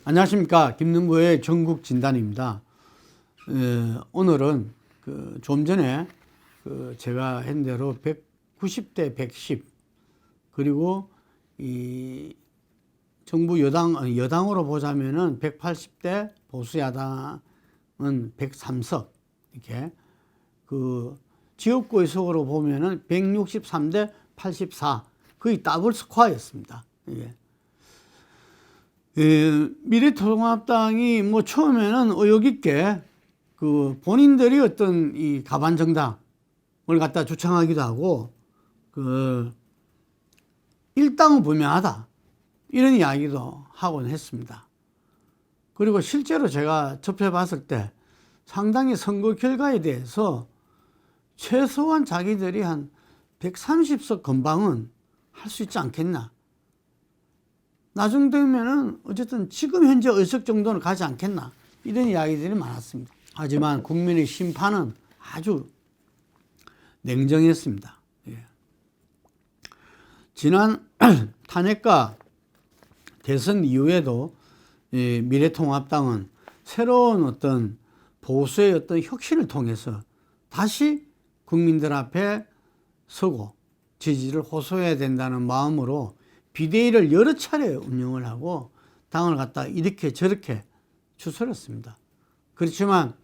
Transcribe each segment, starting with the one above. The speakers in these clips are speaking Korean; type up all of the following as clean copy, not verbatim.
안녕하십니까. 김능구의 전국 진단입니다. 오늘은 좀 전에 제가 한 대로 190대 110 그리고 이 정부 여당으로 보자면은 180대 보수 야당은 103석 이렇게 지역구의 속으로 보면은 163대 84 거의 더블 스코어였습니다. 예. 미래통합당이 뭐 처음에는 의욕 있게 본인들이 어떤 이 가반 정당을 갖다 주창하기도 하고 일당은 분명하다 이런 이야기도 하곤 했습니다. 그리고 실제로 제가 접해봤을 때 상당히 선거 결과에 대해서 최소한 자기들이 한 130석 건방은 할 수 있지 않겠나. 나중 되면은 어쨌든 지금 현재 의석 정도는 가지 않겠나 이런 이야기들이 많았습니다. 하지만 국민의 심판은 아주 냉정했습니다. 예. 지난 탄핵과 대선 이후에도 미래통합당은 새로운 어떤 보수의 어떤 혁신을 통해서 다시 국민들 앞에 서고 지지를 호소해야 된다는 마음으로 비대위를 여러 차례 운영을 하고 당을 갖다 이렇게 저렇게 추스렸습니다. 그렇지만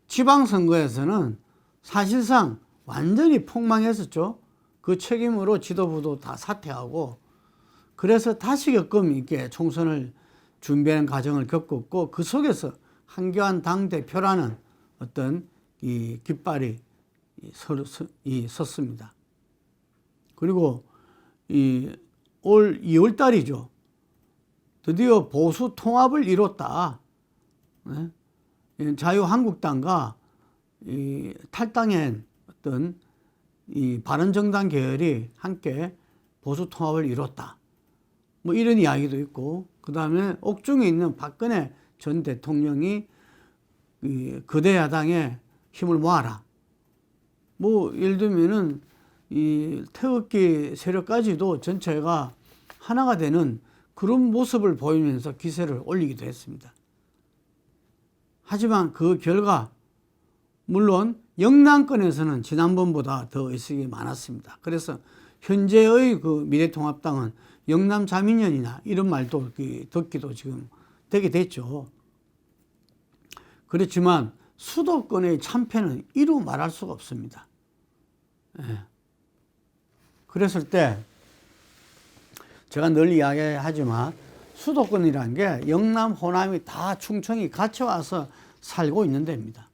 지방선거에서는 사실상 완전히 폭망했었죠. 그 책임으로 지도부도 다 사퇴하고 그래서 다시금 이렇게 총선을 준비하는 과정을 겪었고 그 속에서 한교안 당대표라는 어떤 이 깃발이 섰습니다. 그리고 올 2월 달이죠. 드디어 보수 통합을 이뤘다. 네? 자유한국당과 탈당한 어떤 이 바른정당 계열이 함께 보수 통합을 이뤘다. 뭐 이런 이야기도 있고, 그 다음에 옥중에 있는 박근혜 전 대통령이 거대 야당에 힘을 모아라. 뭐 예를 들면은 이 태극기 세력까지도 전체가 하나가 되는 그런 모습을 보이면서 기세를 올리기도 했습니다. 하지만 그 결과 물론 영남권에서는 지난번보다 더 의석이 많았습니다. 그래서 현재의 미래통합당은 영남 자민련이나 이런 말도 듣기도 지금 되게 됐죠. 그렇지만 수도권의 참패는 이루 말할 수가 없습니다. 예. 그랬을 때 제가 늘 이야기하지만 수도권이라는 게 영남, 호남이 다 충청이 같이 와서 살고 있는 데입니다.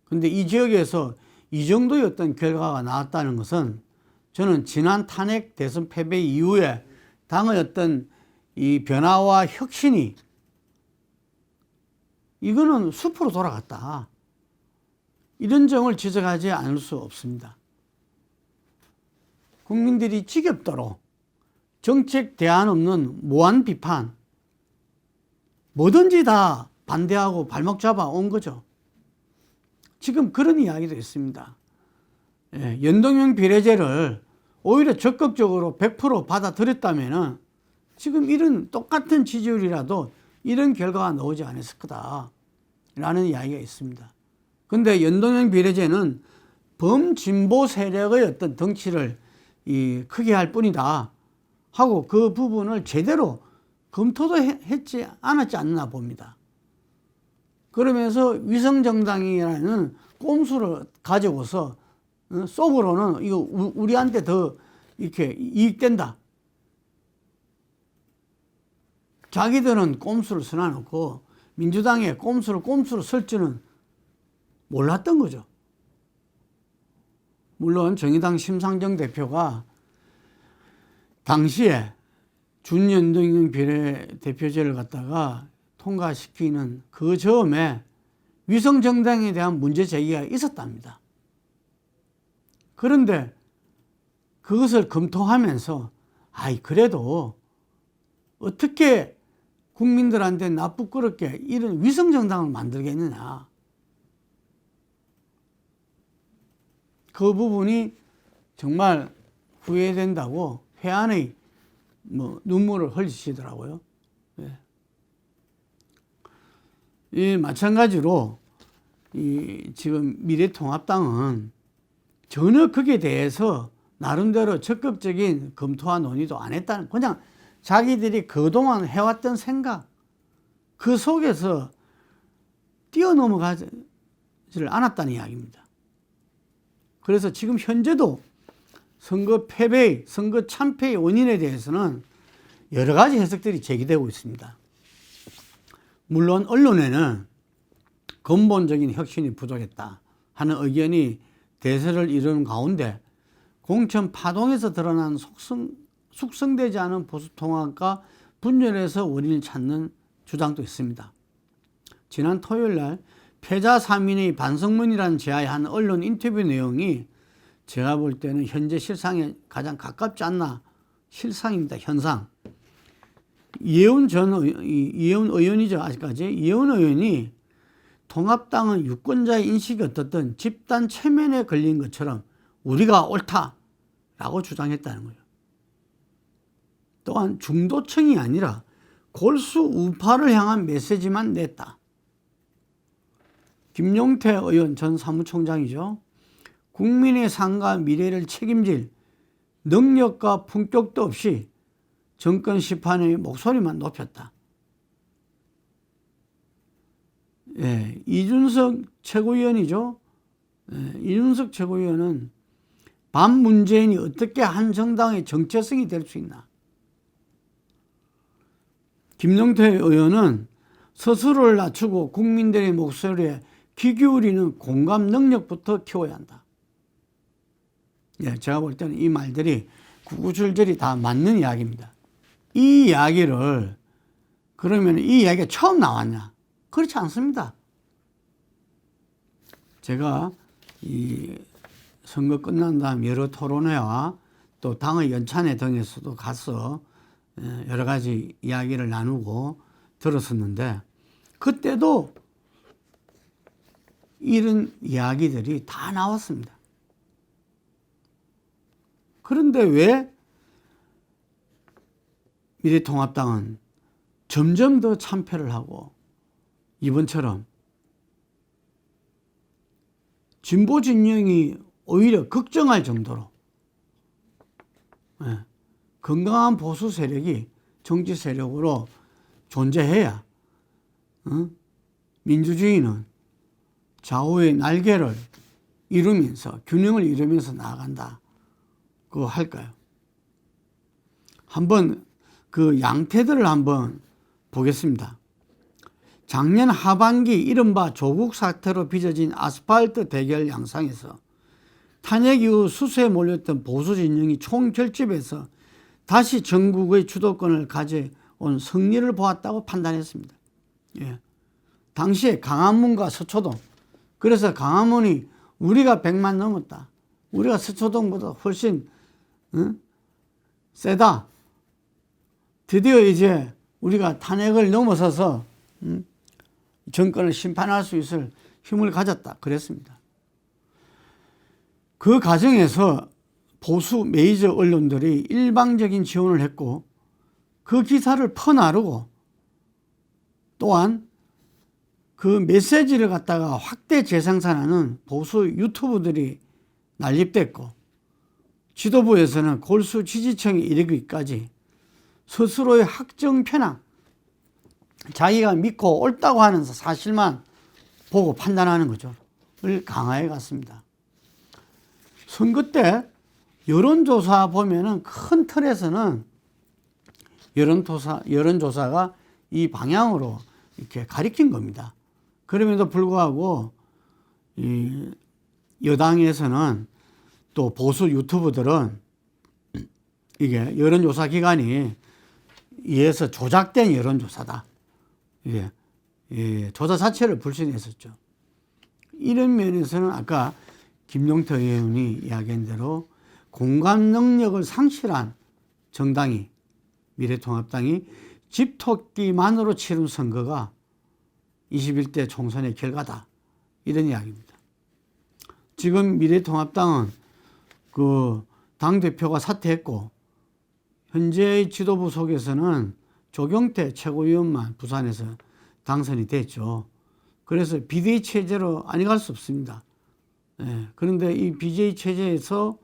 근데 이 지역에서 이 정도의 어떤 결과가 나왔다는 것은 저는 지난 탄핵 대선 패배 이후에 당의 어떤 이 변화와 혁신이 이거는 숲으로 돌아갔다. 이런 점을 지적하지 않을 수 없습니다. 국민들이 지겹도록 정책 대안 없는 무한 비판, 뭐든지 다 반대하고 발목 잡아 온 거죠. 지금 그런 이야기도 있습니다. 연동형 비례제를 오히려 적극적으로 100% 받아들였다면 지금 이런 똑같은 지지율이라도 이런 결과가 나오지 않았을 거다라는 이야기가 있습니다. 그런데 연동형 비례제는 범진보 세력의 어떤 덩치를 크게 할 뿐이다 하고 그 부분을 제대로 검토도 했지 않았지 않나 봅니다. 그러면서 위성정당이라는 꼼수를 가지고서 속으로는 이거 우리한테 더 이렇게 이익된다. 자기들은 꼼수를 써놔놓고 민주당에 꼼수를 쓸 줄은 몰랐던 거죠. 물론 정의당 심상정 대표가 당시에 준연동형 비례대표제를 갖다가 통과시키는 그 즈음에 위성정당에 대한 문제 제기가 있었답니다. 그런데 그것을 검토하면서 그래도 어떻게 국민들한테 나쁘끄럽게 이런 위성정당을 만들겠느냐. 그 부분이 정말 후회된다고 회한의 눈물을 흘리시더라고요. 예. 마찬가지로 지금 미래통합당은 전혀 거기에 대해서 나름대로 적극적인 검토와 논의도 안 했다는, 그냥 자기들이 그동안 해왔던 생각 그 속에서 뛰어넘어가지를 않았다는 이야기입니다. 그래서 지금 현재도 선거 패배, 선거 참패의 원인에 대해서는 여러 가지 해석들이 제기되고 있습니다. 물론 언론에는 근본적인 혁신이 부족했다 하는 의견이 대세를 이루는 가운데 공천 파동에서 드러난 숙성되지 않은 보수통합과 분열에서 원인을 찾는 주장도 있습니다. 지난 토요일 날 패자 3인의 반성문이라는 제하에 한 언론 인터뷰 내용이 제가 볼 때는 현재 실상에 가장 가깝지 않나. 실상입니다. 현상. 이혜훈 의원이죠. 아직까지. 이혜훈 의원이 통합당은 유권자의 인식이 어떻든 집단 체면에 걸린 것처럼 우리가 옳다라고 주장했다는 거예요. 또한 중도층이 아니라 골수 우파를 향한 메시지만 냈다. 김용태 의원 전 사무총장이죠. 국민의 삶과 미래를 책임질 능력과 품격도 없이 정권 심판의 목소리만 높였다. 이준석 최고위원이죠. 이준석 최고위원은 반문재인이 어떻게 한 정당의 정체성이 될 수 있나. 김용태 의원은 스스로를 낮추고 국민들의 목소리에 귀 기울이는 공감 능력부터 키워야 한다. 제가 볼 때는 이 말들이 구구절절이 다 맞는 이야기입니다. 이 이야기를 그러면 이 이야기가 처음 나왔냐? 그렇지 않습니다. 제가 이 선거 끝난 다음 여러 토론회와 또 당의 연찬회 등에서도 가서 여러 가지 이야기를 나누고 들었었는데 그때도 이런 이야기들이 다 나왔습니다. 그런데 왜 미래통합당은 점점 더 참패를 하고 이번처럼 진보 진영이 오히려 걱정할 정도로 건강한 보수 세력이 정치 세력으로 존재해야 민주주의는 좌우의 날개를 이루면서 균형을 이루면서 나아간다. 그거 할까요? 한번 그 양태들을 한번 보겠습니다. 작년 하반기 이른바 조국 사태로 빚어진 아스팔트 대결 양상에서 탄핵 이후 수세에 몰렸던 보수 진영이 총결집해서 다시 전국의 주도권을 가져온 승리를 보았다고 판단했습니다. 당시에 강화문과 서초동, 그래서 강화문이 우리가 100만 넘었다. 우리가 서초동보다 훨씬 세다. 드디어 이제 우리가 탄핵을 넘어서서 정권을 심판할 수 있을 힘을 가졌다. 그랬습니다. 그 과정에서 보수 메이저 언론들이 일방적인 지원을 했고 그 기사를 퍼나르고 또한 그 메시지를 갖다가 확대 재생산하는 보수 유튜브들이 난립됐고 지도부에서는 골수 지지층에 이르기까지 스스로의 학정 편향, 자기가 믿고 옳다고 하는 사실만 보고 판단하는 거죠.를 강화해 갔습니다. 선거 때 여론조사 보면은 큰 틀에서는 여론조사가 이 방향으로 이렇게 가리킨 겁니다. 그럼에도 불구하고 이 여당에서는 또 보수 유튜브들은 이게 여론조사 기관이 이에서 조작된 여론조사다. 조사 자체를 불신했었죠. 이런 면에서는 아까 김용태 의원이 이야기한 대로 공감 능력을 상실한 정당이 미래통합당이 집토끼만으로 치른 선거가 21대 총선의 결과다. 이런 이야기입니다. 지금 미래통합당은 그 당대표가 사퇴했고 현재의 지도부 속에서는 조경태 최고위원만 부산에서 당선이 됐죠. 그래서 비대위 체제로 아니갈 수 없습니다. 예, 그런데 이 비대위 체제에서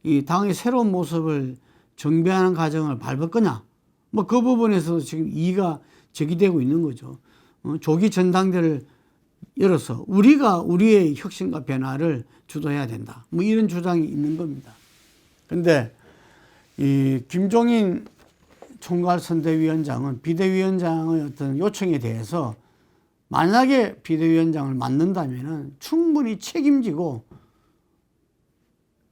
이 당의 새로운 모습을 정비하는 과정을 밟을 거냐? 뭐 그 부분에서 지금 이의가 제기되고 있는 거죠. 조기 전당대를 열어서 우리가 우리의 혁신과 변화를 주도해야 된다. 뭐 이런 주장이 있는 겁니다. 그런데 이 김종인 총괄선대위원장은 비대위원장의 어떤 요청에 대해서 만약에 비대위원장을 맡는다면 충분히 책임지고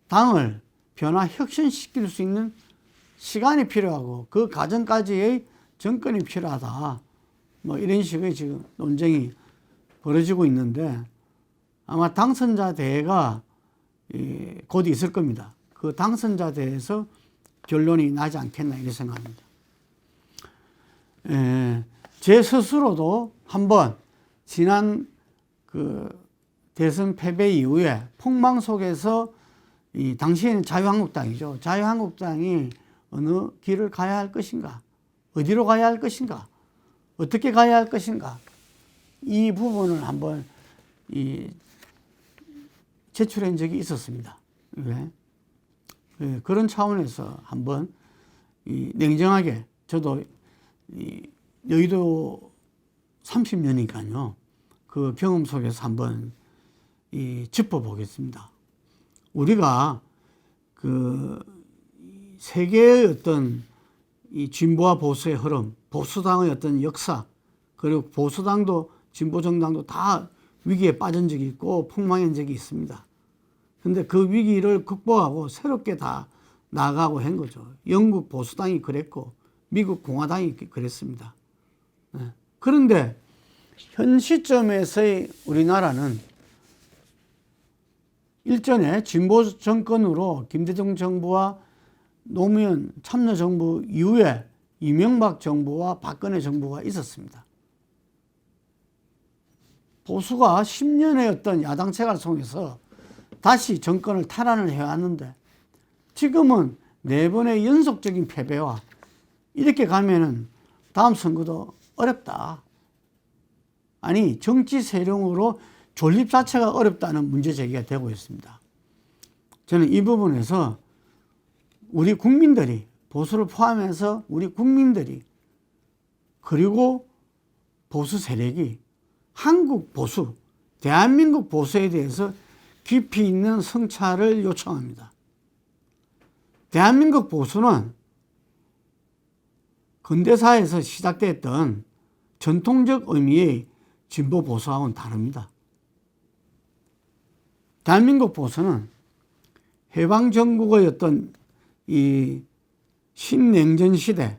당을 변화 혁신시킬 수 있는 시간이 필요하고 그 과정까지의 정권이 필요하다. 뭐 이런 식의 지금 논쟁이 벌어지고 있는데 아마 당선자 대회가 곧 있을 겁니다. 그 당선자 대회에서 결론이 나지 않겠나 이렇게 생각합니다. 제 스스로도 한번 지난 그 대선 패배 이후에 폭망 속에서 이 당시에는 자유한국당이죠. 자유한국당이 어느 길을 가야 할 것인가, 어디로 가야 할 것인가, 어떻게 가야 할 것인가, 이 부분을 한번 제출한 적이 있었습니다. 네. 그런 차원에서 한번 냉정하게 저도 여의도 30년이니까요. 그 경험 속에서 한번 짚어보겠습니다. 우리가 그 세계의 어떤 이 진보와 보수의 흐름, 보수당의 어떤 역사, 그리고 보수당도 진보정당도 다 위기에 빠진 적이 있고 폭망한 적이 있습니다. 그런데 그 위기를 극복하고 새롭게 다 나아가고 한 거죠. 영국 보수당이 그랬고 미국 공화당이 그랬습니다. 그런데 현 시점에서의 우리나라는 일전에 진보 정권으로 김대중 정부와 노무현 참여정부 이후에 이명박 정부와 박근혜 정부가 있었습니다. 보수가 10년의 어떤 야당 생활 속에서 다시 정권을 탈환을 해왔는데 지금은 4번의 연속적인 패배와 이렇게 가면은 다음 선거도 어렵다. 아니, 정치 세력으로 존립 자체가 어렵다는 문제 제기가 되고 있습니다. 저는 이 부분에서 우리 국민들이, 보수를 포함해서 우리 국민들이, 그리고 보수 세력이 한국 보수, 대한민국 보수에 대해서 깊이 있는 성찰을 요청합니다. 대한민국 보수는 근대사에서 시작됐던 전통적 의미의 진보 보수하고는 다릅니다. 대한민국 보수는 해방정국의 어떤 이 신냉전 시대,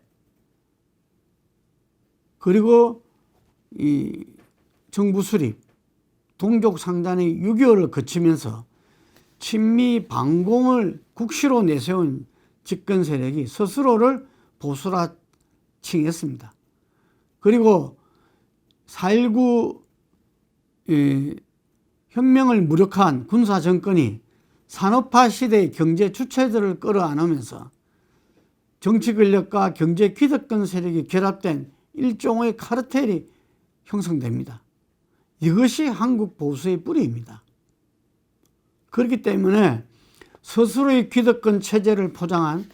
그리고 이 정부 수립, 동족 상잔의 6.25를 거치면서 친미 반공을 국시로 내세운 집권 세력이 스스로를 보수라 칭했습니다. 그리고 4.19 혁명을 무력화한 군사정권이 산업화 시대의 경제 주체들을 끌어안으면서 정치 권력과 경제 기득권 세력이 결합된 일종의 카르텔이 형성됩니다. 이것이 한국 보수의 뿌리입니다. 그렇기 때문에 스스로의 기득권 체제를 포장한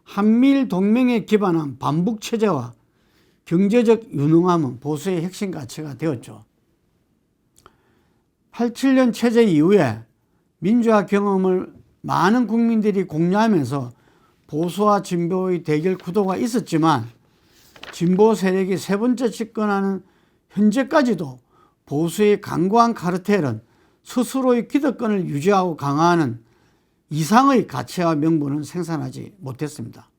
한미일 동맹에 기반한 반북 체제와 경제적 유능함은 보수의 핵심 가치가 되었죠. 87년 체제 이후에 민주화 경험을 많은 국민들이 공유하면서 보수와 진보의 대결 구도가 있었지만 진보 세력이 세 번째 집권하는 현재까지도 보수의 강고한 카르텔은 스스로의 기득권을 유지하고 강화하는 이상의 가치와 명분은 생산하지 못했습니다.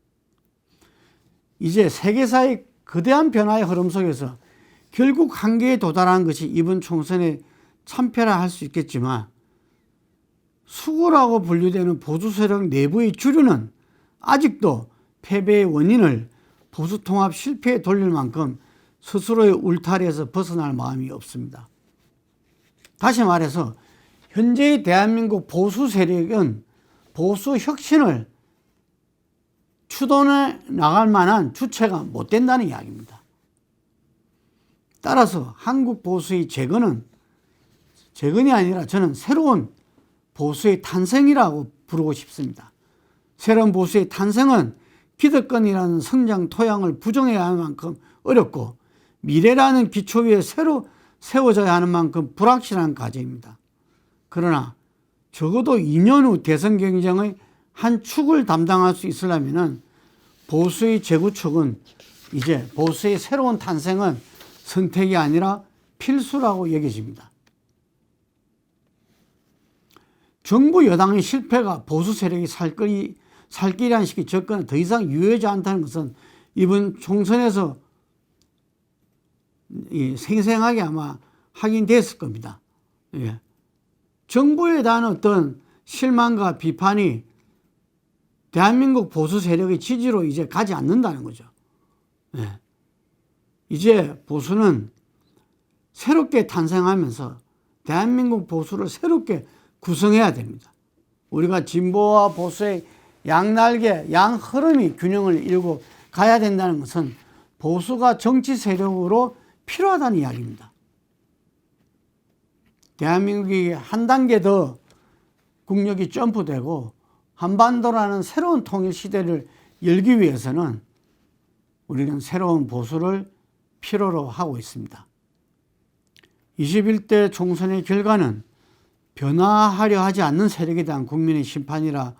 이제 세계사의 거대한 변화의 흐름 속에서 결국 한계에 도달한 것이 이번 총선의 참패라 할 수 있겠지만 수구라고 분류되는 보수 세력 내부의 주류는 아직도 패배의 원인을 보수 통합 실패에 돌릴 만큼 스스로의 울타리에서 벗어날 마음이 없습니다. 다시 말해서 현재의 대한민국 보수 세력은 보수 혁신을 추동해 나갈 만한 주체가 못 된다는 이야기입니다. 따라서 한국 보수의 재건은 재건이 아니라 저는 새로운 보수의 탄생이라고 부르고 싶습니다. 새로운 보수의 탄생은 기득권이라는 성장 토양을 부정해야 할 만큼 어렵고 미래라는 기초 위에 새로 세워져야 하는 만큼 불확실한 과제입니다. 그러나 적어도 2년 후 대선 경쟁의 한 축을 담당할 수 있으려면 보수의 재구축은 이제 보수의 새로운 탄생은 선택이 아니라 필수라고 여겨집니다. 정부 여당의 실패가 보수 세력이 살 길이 한 시기 접근은 더 이상 유효하지 않다는 것은 이번 총선에서 생생하게 아마 확인됐을 겁니다. 예. 정부에 대한 어떤 실망과 비판이 대한민국 보수 세력의 지지로 이제 가지 않는다는 거죠. 예. 이제 보수는 새롭게 탄생하면서 대한민국 보수를 새롭게 구성해야 됩니다. 우리가 진보와 보수의 양날개, 양흐름이 균형을 이루고 가야 된다는 것은 보수가 정치 세력으로 필요하다는 이야기입니다. 대한민국이 한 단계 더 국력이 점프되고 한반도라는 새로운 통일 시대를 열기 위해서는 우리는 새로운 보수를 필요로 하고 있습니다. 21대 총선의 결과는 변화하려 하지 않는 세력에 대한 국민의 심판이라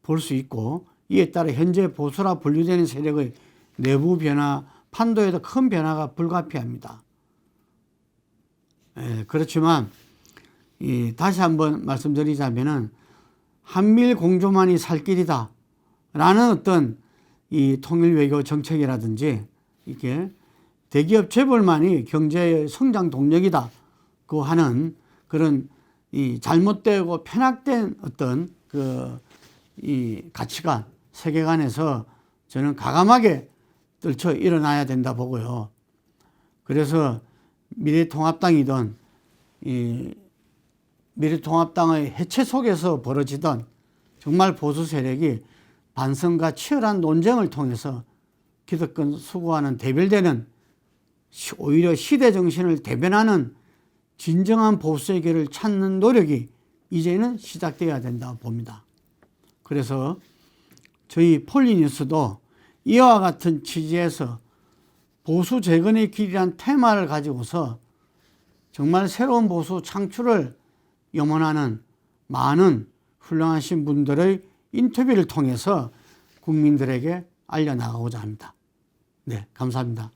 볼 수 있고, 이에 따라 현재 보수라 분류되는 세력의 내부 변화, 판도에도 큰 변화가 불가피합니다. 그렇지만 다시 한번 말씀드리자면은 한미일 공조만이 살 길이다 라는 어떤 이 통일 외교 정책이라든지 이게 대기업 재벌만이 경제의 성장 동력이다고 하는 그런 이 잘못되고 편악된 어떤 이 가치관, 세계관에서 저는 과감하게 떨쳐 일어나야 된다 보고요. 그래서 미래통합당이든 이 미래통합당의 해체 속에서 벌어지던 정말 보수 세력이 반성과 치열한 논쟁을 통해서 기득권 수구와는 대별되는 오히려 시대 정신을 대변하는 진정한 보수의 길을 찾는 노력이 이제는 시작되어야 된다고 봅니다. 그래서 저희 폴리뉴스도 이와 같은 취지에서 보수 재건의 길이란 테마를 가지고서 정말 새로운 보수 창출을 염원하는 많은 훌륭하신 분들의 인터뷰를 통해서 국민들에게 알려나가고자 합니다. 네, 감사합니다.